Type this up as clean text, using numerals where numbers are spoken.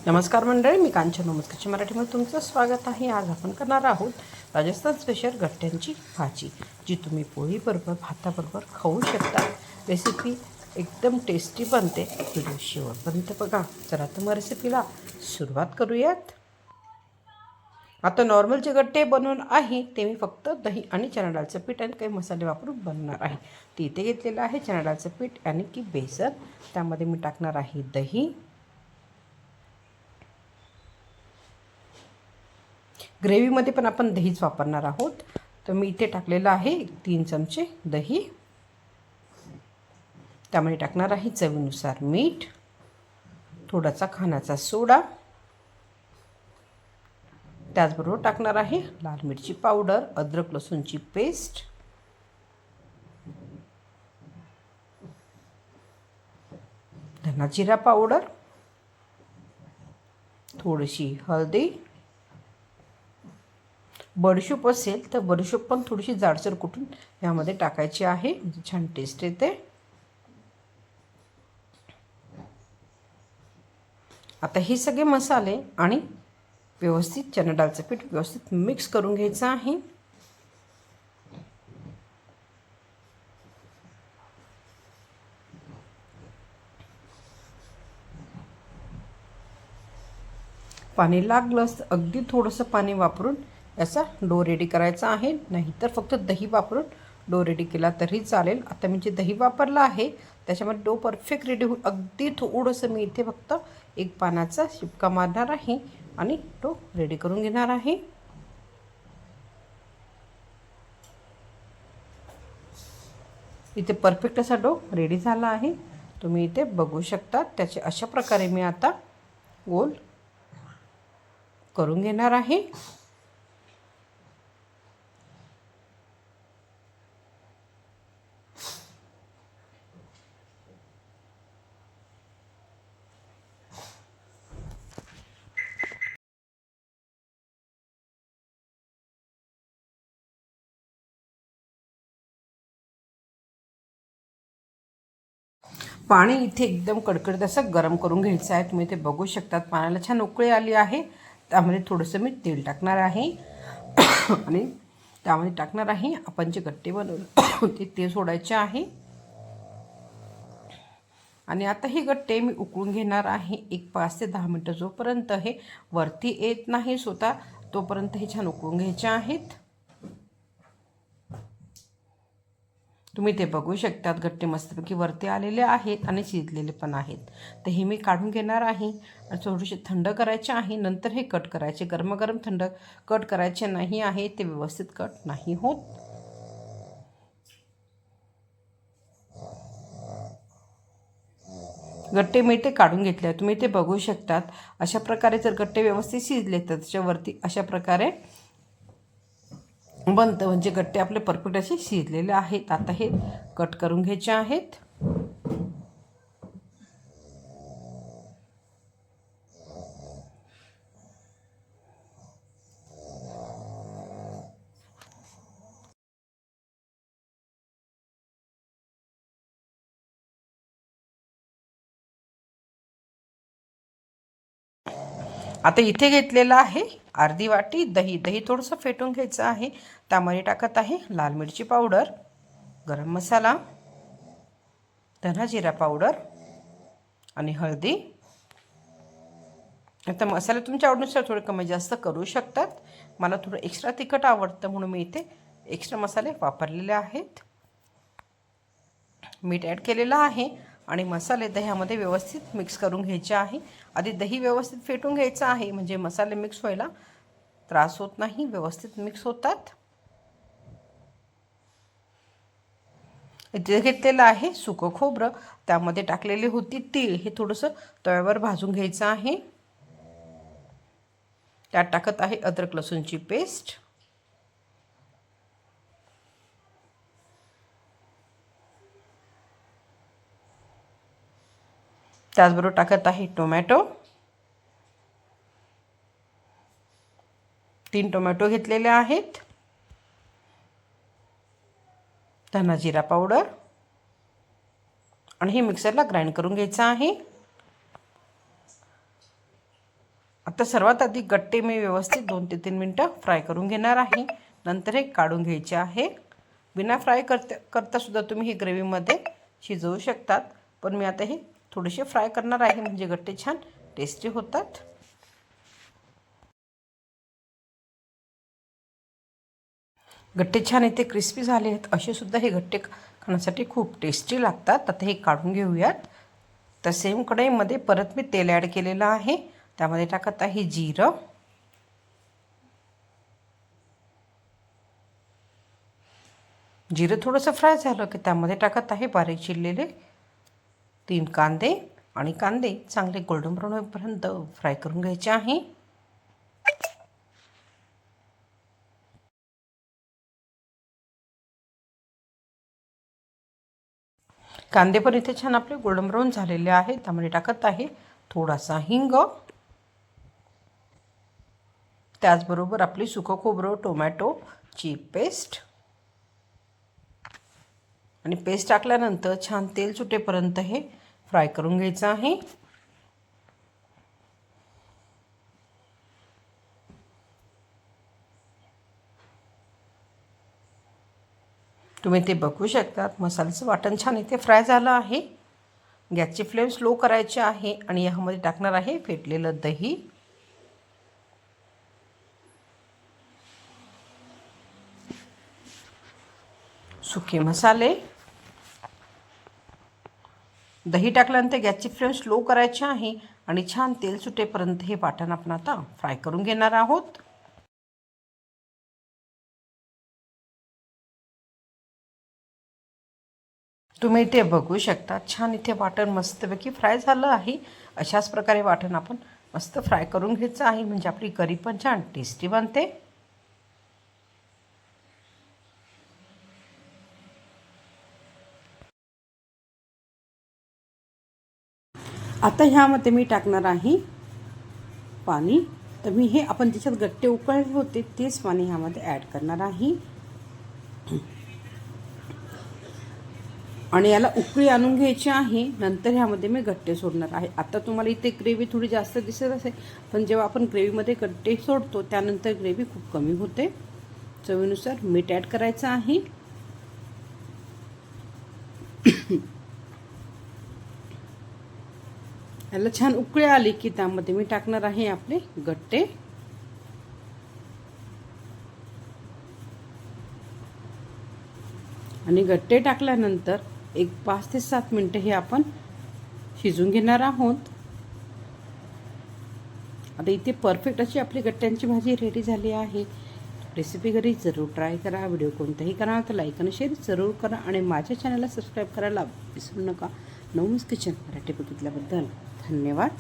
नमस्कार मंडळी, मी कांचन नमस्कारची मराठीमध्ये तुमचं स्वागत आहे. आज आपण करणार आहोत राजस्थान स्पेशल गट्ट्यांची भाजी, जी तुम्ही पोळीबरोबर भाताबरोबर खाऊ शकता. रेसिपी एकदम टेस्टी बनते. व्हिडिओ शेवटपर्यंत बघा. चला तर मग रेसिपीला सुरुवात करूयात. आता नॉर्मल जे गट्टे बनवून आहे ते मी फक्त दही आणि चणा डाळचं पीठ आणि काही मसाले वापरून बनवणार आहे. ते इथे घेतलेलं आहे चणा डाळचं पीठ आणि की बेसन. त्यामध्ये मी टाकणार आहे दही. ग्रेव्हीमध्ये पण आपण दहीच वापरणार आहोत. तर मी इथे टाकलेलं आहे 3 चमचे दही. त्यामध्ये टाकणार आहे चवीनुसार मीठ, थोडासा खाण्याचा सोडा, त्याचबरोबर टाकणार आहे लाल मिरची पावडर, अद्रक लसूणची पेस्ट, धना जिरा पावडर, थोडीशी हळदी, बडीशोप असेल तर बडीशोप पण थोडीशी जाडसर कुटून यामध्ये टाकायची आहे, म्हणजे छान टेस्ट येते. आता हे सगळे मसाले आणि व्यवस्थित चणा डाळचं पीठ व्यवस्थित मिक्स करून घ्यायचं आहे. पाणी लागलंच तर अगदी थोडंसं पाणी वापरून याचा डो रेडी करायचा आहे, नाहीतर फक्त दही वापरून डो रेडी केला तरी चालेल. आता मी जे दही वापरलं आहे त्याच्यामध्ये डो परफेक्ट रेडी होईल. अगदी थोडंसं मी इथे फक्त एक पानाचा शिपका मारणार आहे आणि डो रेडी करून घेणार आहे. इथे परफेक्ट असा डो रेडी झाला आहे, तुम्ही इथे बघू शकता. त्याचे अशा प्रकारे मी आता गोल करून घेणार आहे. पाणी इथे एकदम कडकडीत असं गरम करून घ्यायचं आहे. तुम्ही इथे बघू शकतात पाण्याला छान उकळी आली आहे. त्यामध्ये थोडंसं मी तेल टाकणार आहे आणि त्यामध्ये टाकणार आहे आपण जे गट्टे बनवले ते तेल सोडायचे आहे. आणि आता हे गट्टे मी उकळून घेणार आहे एक 5 ते 10 मिनटं. जोपर्यंत हे वरती येत नाही स्वतः तोपर्यंत हे छान उकळून घ्यायचे आहेत. तुम्ही ते बघू शकतात गट्टे मस्तपैकी वरती आलेले आहेत आणि शिजलेले पण आहेत. तर हे मी काढून घेणार आहे आणि थोडेसे थंड करायचे आहे. नंतर हे कट करायचे. गरमागरम थंड कट करायचे नाही आहे, ते व्यवस्थित कट नाही होत. गट्टे मी ते काढून घेतले. तुम्ही ते बघू शकतात. अशा प्रकारे जर गट्टे व्यवस्थित शिजले तर त्याच्यावरती अशा प्रकारे बनतं, म्हणजे गट्टे आपले परफेक्ट असे शिजलेले आहेत. आता हे कट करून घ्यायचे आहेत. आता इथे घेतलेलं आहे अर्धी वाटी दही. दही थोडंसं फेटून घ्यायचं आहे. त्यामध्ये टाकत आहे लाल मिरची पावडर, गरम मसाला, धना जिरा पावडर आणि हळदी. आता मसाले तुमच्या आवडीनुसार थोडे कमी जास्त करू शकतात. मला थोडं एक्स्ट्रा तिखट आवडतं म्हणून मी इथे एक्स्ट्रा मसाले वापरलेले आहेत. मीठ ॲड केलेलं आहे आणि मसाले दह्यामध्ये व्यवस्थित मिक्स करून घ्यायचे आहे. आधी दही व्यवस्थित फेटून घ्यायचं आहे, म्हणजे मसाले मिक्स व्हायला त्रास होत नाही, व्यवस्थित मिक्स होतात. इथे घेतलेलं आहे सुकं खोबरं. त्यामध्ये टाकलेली होती तीळ. हे थोडंसं तव्यावर भाजून घ्यायचं आहे. त्यात टाकत आहे अद्रक लसूणची पेस्ट, त्याचबरोबर टाकत आहे टोमॅटो. 3 टोमॅटो घेतलेले आहेत. धना जिरा पावडर आणि हे मिक्सरला ग्राइंड करून घ्यायचं आहे. आता सर्वात आधी गट्टे मी व्यवस्थित 2 ते 3 मिनटं फ्राय करून घेणार आहे. नंतर हे काढून घ्यायचे आहे. बिना फ्राय करतासुद्धा तुम्ही हे ग्रेव्हीमध्ये शिजवू शकतात, पण मी आता हे थोडेसे फ्राय करणार आहे म्हणजे गट्टे छान टेस्टी होतात. गट्टे छान इथे क्रिस्पी झाले आहेत. असे सुद्धा हे गट्टे खाण्यासाठी खूप टेस्टी लागतात. आता हे काढून घेऊयात. तर सेम कढईमध्ये परत मी तेल ॲड केलेलं आहे. त्यामध्ये टाकत आहे जिरं, जिरं थोडंसं फ्राय झालं की त्यामध्ये टाकत आहे बारीक चिरलेले 3 कांदे आणि कांदे चांगले गोल्डन ब्राऊन होईपर्यंत फ्राय करून घ्यायचे आहे. कांदे पण इथे छान आपले गोल्डन ब्राऊन झालेले आहेत. त्यामध्ये टाकत आहे थोडासा हिंग, त्याचबरोबर आपली सुकं खोबरं, टोमॅटोची पेस्ट आणि पेस्ट टाकल्यानंतर छान तेल सुटेपर्यंत हे फ्राय करून घ्यायचं आहे. तुम्ही ते बघू शकतात. मसाल्याचं वाटण छान इथे फ्राय झालं आहे. गॅसची फ्लेम स्लो करायची आहे आणि यामध्ये टाकणार आहे फेटलेलं दही, सुके मसाले. दही टाकल्यानंतर गॅसची फ्लेम स्लो करायची आहे आणि छान तेल सुटेपर्यंत हे वाटण आपण आता फ्राय करून घेणार आहोत. तुम्ही इथे बघू शकता छान इथे वाटण मस्तपैकी फ्राय झालं आहे. अशाच प्रकारे वाटण आपण मस्त फ्राय करून घ्यायचं आहे म्हणजे आपली करी पण छान टेस्टी बनते. आता ह्यामध्ये मी टाकणार आहे पाणी. तर मी हे आपण ज्याच्यात गट्टे उकळले होते तेच पाणी ह्यामध्ये ॲड करणार आहे आणि याला उकळी आणून घ्यायची आहे. नंतर ह्यामध्ये मी गट्टे सोडणार आहे. आता तुम्हाला इथे ग्रेव्ही थोडी जास्त दिसत असेल, पण जेव्हा आपण ग्रेव्हीमध्ये गट्टे सोडतो त्यानंतर ग्रेव्ही खूप कमी होते. चवीनुसार मीठ ॲड करायचं आहे. याला छान उकळी आली की त्यामध्ये मी टाकणार आहे आपले गट्टे आणि गट्टे टाकल्यानंतर एक 5 ते 7 मिनिटं हे आपण शिजून घेणार आहोत. आता इथे परफेक्ट अशी आपली गट्ट्यांची भाजी रेडी झाली आहे. रेसिपी घरी जरूर ट्राय करा. व्हिडिओ कोणताही करा तर लाईक आणि शेअर जरूर करा आणि माझ्या चॅनलला सबस्क्राईब करायला विसरू नका. नवमीच किचन मराठी बघितल्याबद्दल धन्यवाद.